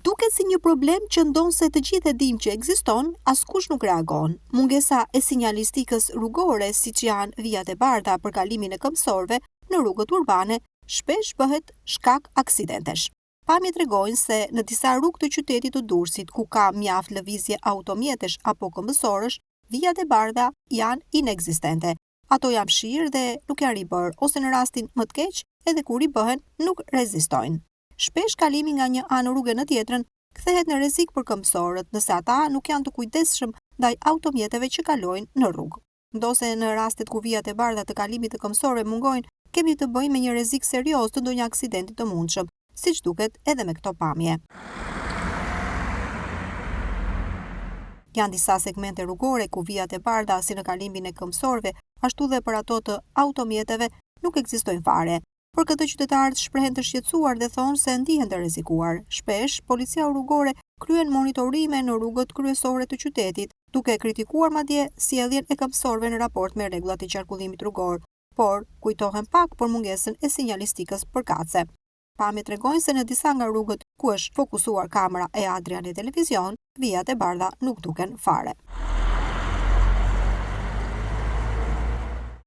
Duket si një problem që ndonse të gjithë e dimë që ekziston, askush nuk reagon. Mungesa e sinjalistikës rrugore, siç janë vijat e bardha për kalimin e këmbësorëve në rrugët urbane, shpesh bëhet shkak aksidentesh. Pamjet tregojnë se në disa rrugë të qytetit të Durrësit, ku ka mjaft lëvizje automjetesh apo këmbësorësh, vijat e bardha janë inekzistente. Ato janë fshirë dhe nuk janë ribër, ose në rastin më të keq, edhe kur i bëhen, nuk rezistojnë. Shpesh kalimi nga një anë rruge në tjetrën kthehet në rrezik për këmbësorët, nëse ata nuk janë të kujdesshëm ndaj automjeteve që kalojnë në rrugë. Ndose në rastet ku vijat e bardha të kalimit të këmbësorëve mungojnë, kemi të bëjmë me një rrezik serioz të ndonjë aksidenti të mundshëm, siç duket edhe me këto pamje. Janë disa segmente rrugore ku vijat e bardha si në kalimin e këmbësorëve, ashtu dhe për ato të automjeteve nuk ekzistojnë fare. Por këtë qytetarët shprehen të shqetësuar dhe thonë se ndihen të rrezikuar. Shpesh, policia rrugore kryen monitorime në rrugët kryesore të qytetit, duke kritikuar madje sjelljen e këmbësorëve në raport me rregullat e qarkullimit rrugor, por kujtohen pak për mungesën e sinjalistikës përkatëse. Pamjet tregojnë se në disa nga rrugët ku është fokusuar kamera e Adrian e televizion, vijat e bardha nuk duken fare.